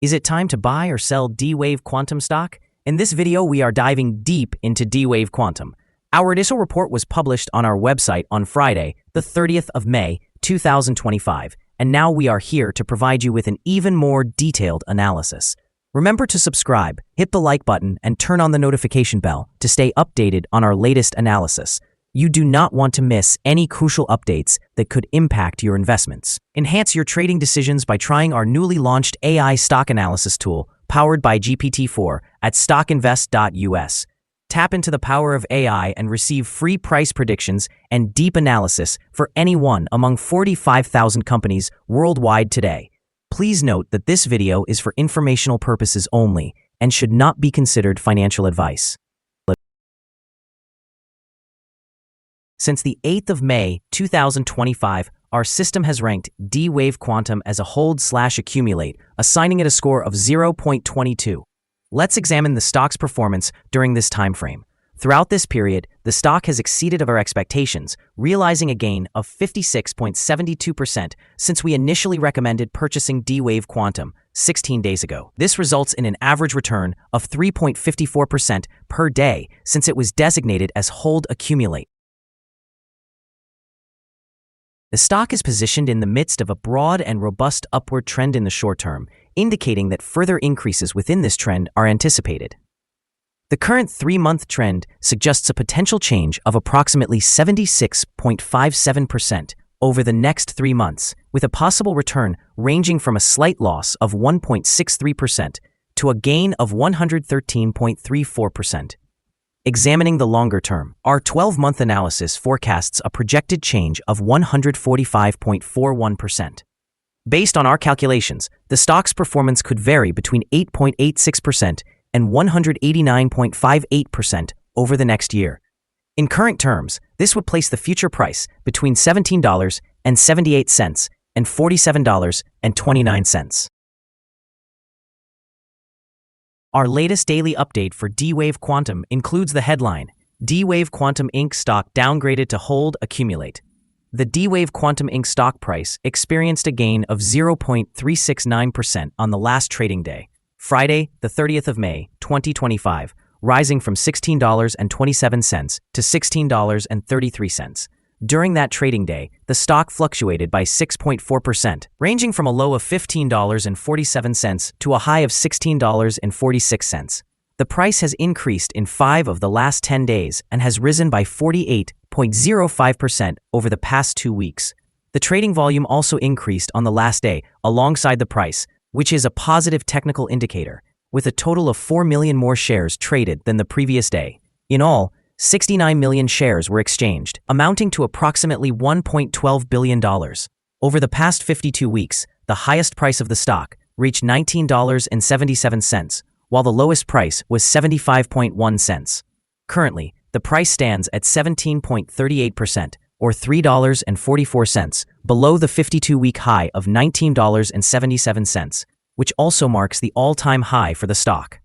Is it time to buy or sell D-Wave Quantum stock? In this video, we are diving deep into D-Wave Quantum. Our initial report was published on our website on Friday, the 30th of May, 2025, and now we are here to provide you with an even more detailed analysis. Remember to subscribe, hit the like button, and turn on the notification bell to stay updated on our latest analysis. You do not want to miss any crucial updates that could impact your investments. Enhance your trading decisions by trying our newly launched AI stock analysis tool powered by GPT-4 at StockInvest.us. Tap into the power of AI and receive free price predictions and deep analysis for any one among 45,000 companies worldwide today. Please note that this video is for informational purposes only and should not be considered financial advice. Since the 8th of May, 2025, our system has ranked D-Wave Quantum as a hold/accumulate, assigning it a score of 0.22. Let's examine the stock's performance during this time frame. Throughout this period, the stock has exceeded our expectations, realizing a gain of 56.72% since we initially recommended purchasing D-Wave Quantum 16 days ago. This results in an average return of 3.54% per day since it was designated as hold accumulate. The stock is positioned in the midst of a broad and robust upward trend in the short term, indicating that further increases within this trend are anticipated. The current 3-month trend suggests a potential change of approximately 76.57% over the next 3 months, with a possible return ranging from a slight loss of 1.63% to a gain of 113.34%. Examining the longer term, our 12-month analysis forecasts a projected change of 145.41%. Based on our calculations, the stock's performance could vary between 8.86% and 189.58% over the next year. In current terms, this would place the future price between $17.78 and $47.29. Our latest daily update for D-Wave Quantum includes the headline, D-Wave Quantum Inc. stock downgraded to hold accumulate. The D-Wave Quantum Inc. stock price experienced a gain of 0.369% on the last trading day, Friday, the 30th of May, 2025, rising from $16.27 to $16.33. During that trading day, the stock fluctuated by 6.4%, ranging from a low of $15.47 to a high of $16.46. The price has increased in 5 of the last 10 days and has risen by 48.05% over the past 2 weeks. The trading volume also increased on the last day alongside the price, which is a positive technical indicator, with a total of 4 million more shares traded than the previous day. In all, 69 million shares were exchanged, amounting to approximately $1.12 billion. Over the past 52 weeks, the highest price of the stock reached $19.77, while the lowest price was 75.1 cents. Currently, the price stands at 17.38%, or $3.44, below the 52-week high of $19.77, which also marks the all-time high for the stock.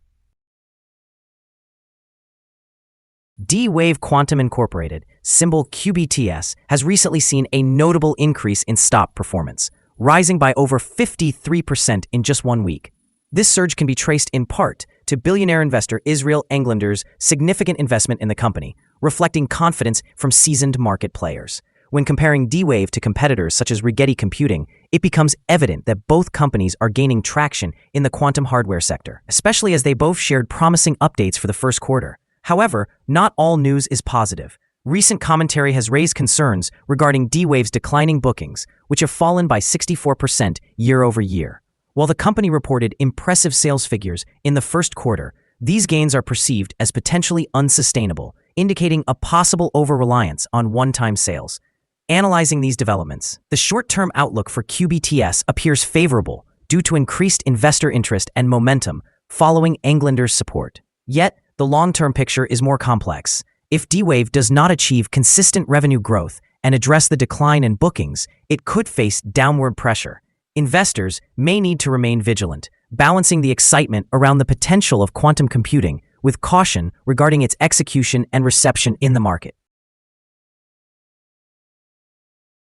D-Wave Quantum Incorporated, symbol QBTS, has recently seen a notable increase in stock performance, rising by over 53% in just 1 week. This surge can be traced in part to billionaire investor Israel Englander's significant investment in the company, reflecting confidence from seasoned market players. When comparing D-Wave to competitors such as Rigetti Computing, it becomes evident that both companies are gaining traction in the quantum hardware sector, especially as they both shared promising updates for the first quarter. However, not all news is positive. Recent commentary has raised concerns regarding D-Wave's declining bookings, which have fallen by 64% year over year. While the company reported impressive sales figures in the first quarter, these gains are perceived as potentially unsustainable, indicating a possible over-reliance on one-time sales. Analyzing these developments, the short-term outlook for QBTS appears favorable due to increased investor interest and momentum following Englander's support. Yet, the long-term picture is more complex. If D-Wave does not achieve consistent revenue growth and address the decline in bookings, it could face downward pressure. Investors may need to remain vigilant, balancing the excitement around the potential of quantum computing with caution regarding its execution and reception in the market.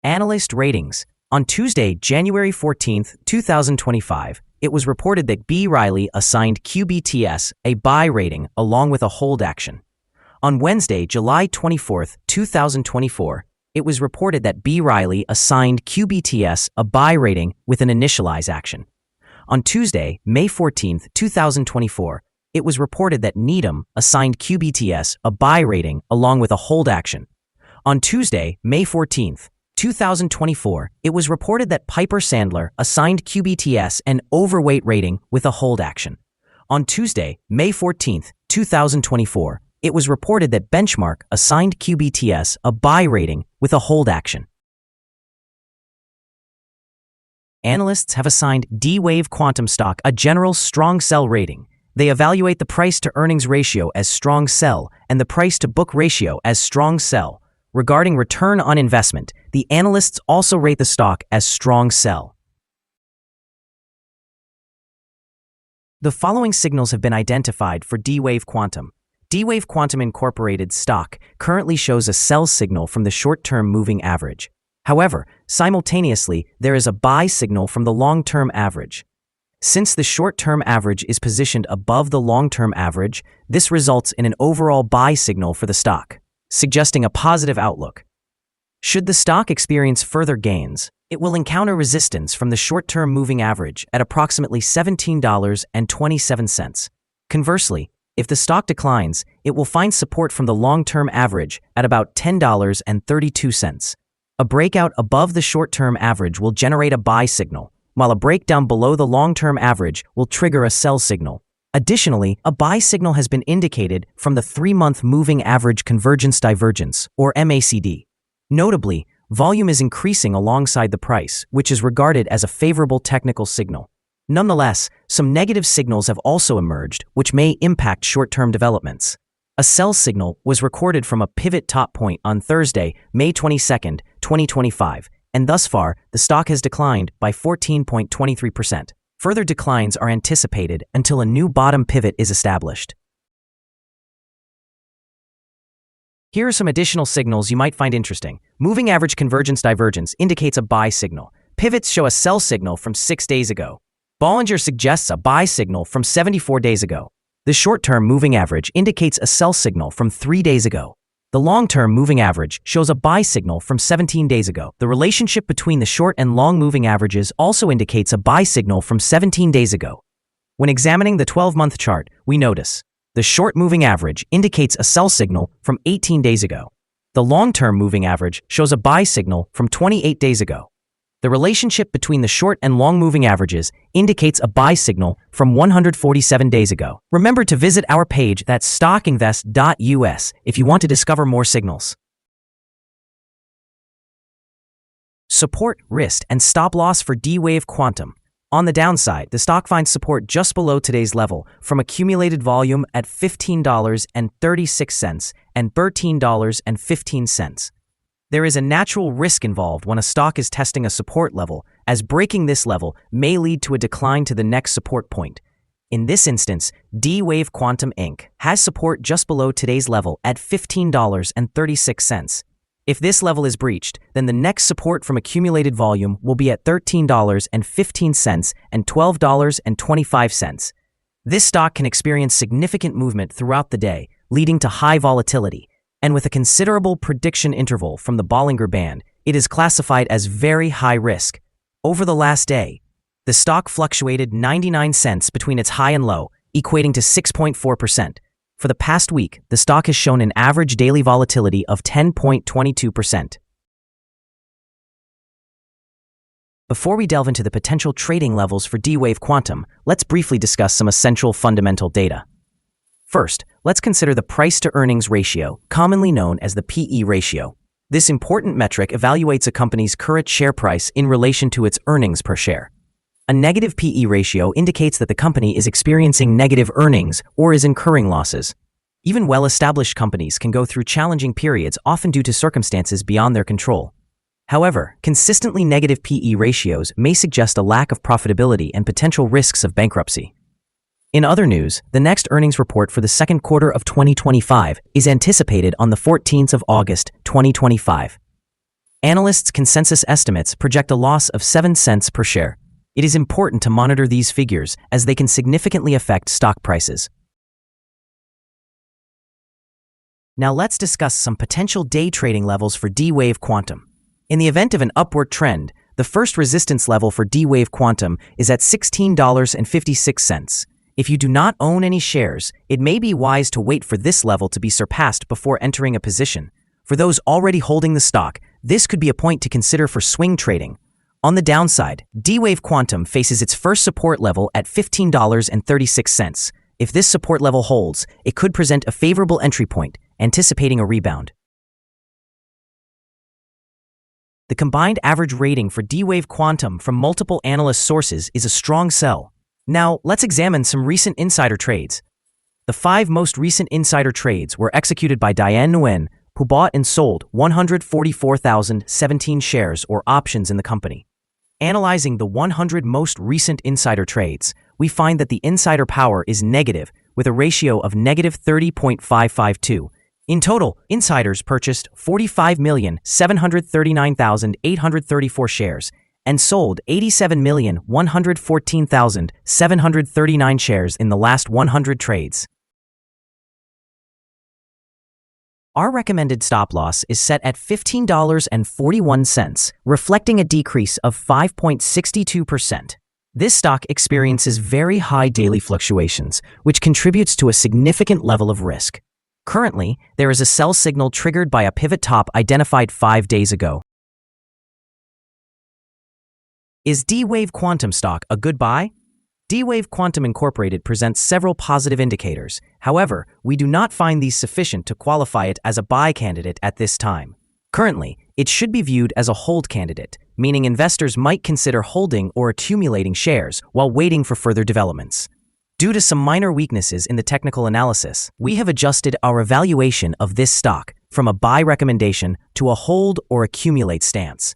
Analyst ratings. On Tuesday, January 14, 2025, it was reported that B. Riley assigned QBTS a buy rating along with a hold action. On Wednesday, July 24, 2024, it was reported that B. Riley assigned QBTS a buy rating with an initialize action. On Tuesday, May 14, 2024, it was reported that Needham assigned QBTS a buy rating along with a hold action. On Tuesday, May 14, 2024, it was reported that Piper Sandler assigned QBTS an overweight rating with a hold action. On Tuesday, May 14, 2024, it was reported that Benchmark assigned QBTS a buy rating with a hold action. Analysts have assigned D-Wave Quantum stock a general strong sell rating. They evaluate the price-to-earnings ratio as strong sell and the price-to-book ratio as strong sell. Regarding return on investment, the analysts also rate the stock as strong sell. The following signals have been identified for D-Wave Quantum. D-Wave Quantum Incorporated stock currently shows a sell signal from the short-term moving average. However, simultaneously, there is a buy signal from the long-term average. Since the short-term average is positioned above the long-term average, this results in an overall buy signal for the stock, suggesting a positive outlook. Should the stock experience further gains, it will encounter resistance from the short-term moving average at approximately $17.27. Conversely, if the stock declines, it will find support from the long-term average at about $10.32. A breakout above the short-term average will generate a buy signal, while a breakdown below the long-term average will trigger a sell signal. Additionally, a buy signal has been indicated from the 3-month moving average convergence divergence, or MACD. Notably, volume is increasing alongside the price, which is regarded as a favorable technical signal. Nonetheless, some negative signals have also emerged, which may impact short-term developments. A sell signal was recorded from a pivot top point on Thursday, May 22, 2025, and thus far, the stock has declined by 14.23%. Further declines are anticipated until a new bottom pivot is established. Here are some additional signals you might find interesting. Moving average convergence divergence indicates a buy signal. Pivots show a sell signal from 6 days ago. Bollinger suggests a buy signal from 74 days ago. The short-term moving average indicates a sell signal from 3 days ago. The long-term moving average shows a buy signal from 17 days ago. The relationship between the short and long moving averages also indicates a buy signal from 17 days ago. When examining the 12-month chart, we notice the short moving average indicates a sell signal from 18 days ago. The long-term moving average shows a buy signal from 28 days ago. The relationship between the short and long moving averages indicates a buy signal from 147 days ago. Remember to visit our page, that's StockInvest.us, if you want to discover more signals. Support, risk, and stop loss for D-Wave Quantum. On the downside, the stock finds support just below today's level from accumulated volume at $15.36 and $13.15. There is a natural risk involved when a stock is testing a support level, as breaking this level may lead to a decline to the next support point. In this instance, D-Wave Quantum Inc. has support just below today's level at $15.36. If this level is breached, then the next support from accumulated volume will be at $13.15 and $12.25. This stock can experience significant movement throughout the day, leading to high volatility. And with a considerable prediction interval from the Bollinger Band, it is classified as very high risk. Over the last day, the stock fluctuated 99 cents between its high and low, equating to 6.4%. For the past week, the stock has shown an average daily volatility of 10.22%. Before we delve into the potential trading levels for D-Wave Quantum, let's briefly discuss some essential fundamental data. First, let's consider the price-to-earnings ratio, commonly known as the PE ratio. This important metric evaluates a company's current share price in relation to its earnings per share. A negative PE ratio indicates that the company is experiencing negative earnings or is incurring losses. Even well-established companies can go through challenging periods, often due to circumstances beyond their control. However, consistently negative PE ratios may suggest a lack of profitability and potential risks of bankruptcy. In other news, the next earnings report for the second quarter of 2025 is anticipated on the 14th of August, 2025. Analysts' consensus estimates project a loss of 7 cents per share. It is important to monitor these figures as they can significantly affect stock prices. Now let's discuss some potential day trading levels for D-Wave Quantum. In the event of an upward trend, the first resistance level for D-Wave Quantum is at $16.56. If you do not own any shares, it may be wise to wait for this level to be surpassed before entering a position. For those already holding the stock, this could be a point to consider for swing trading. On the downside, D-Wave Quantum faces its first support level at $15.36. If this support level holds, it could present a favorable entry point, anticipating a rebound. The combined average rating for D-Wave Quantum from multiple analyst sources is a strong sell. Now, let's examine some recent insider trades. The 5 most recent insider trades were executed by Diane Nguyen, who bought and sold 144,017 shares or options in the company. Analyzing the 100 most recent insider trades, we find that the insider power is negative, with a ratio of negative 30.552. In total, insiders purchased 45,739,834 shares and sold 87,114,739 shares in the last 100 trades. Our recommended stop loss is set at $15.41, reflecting a decrease of 5.62%. This stock experiences very high daily fluctuations, which contributes to a significant level of risk. Currently, there is a sell signal triggered by a pivot top identified 5 days ago. Is D-Wave Quantum stock a good buy? D-Wave Quantum Incorporated presents several positive indicators. However, we do not find these sufficient to qualify it as a buy candidate at this time. Currently, it should be viewed as a hold candidate, meaning investors might consider holding or accumulating shares while waiting for further developments. Due to some minor weaknesses in the technical analysis, we have adjusted our evaluation of this stock from a buy recommendation to a hold or accumulate stance.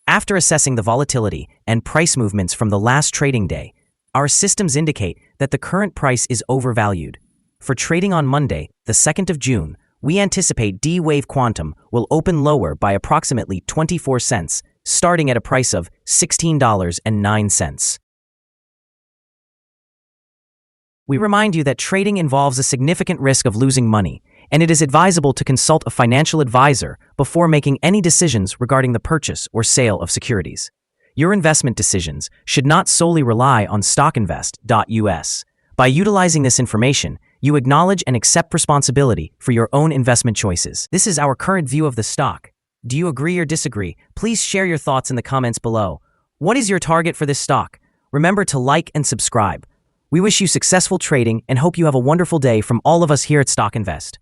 After assessing the volatility and price movements from the last trading day, our systems indicate that the current price is overvalued. For trading on Monday, the 2nd of June, we anticipate D-Wave Quantum will open lower by approximately 24 cents, starting at a price of $16.09. We remind you that trading involves a significant risk of losing money, and it is advisable to consult a financial advisor before making any decisions regarding the purchase or sale of securities. Your investment decisions should not solely rely on StockInvest.us. By utilizing this information, you acknowledge and accept responsibility for your own investment choices. This is our current view of the stock. Do you agree or disagree? Please share your thoughts in the comments below. What is your target for this stock? Remember to like and subscribe. We wish you successful trading and hope you have a wonderful day from all of us here at StockInvest.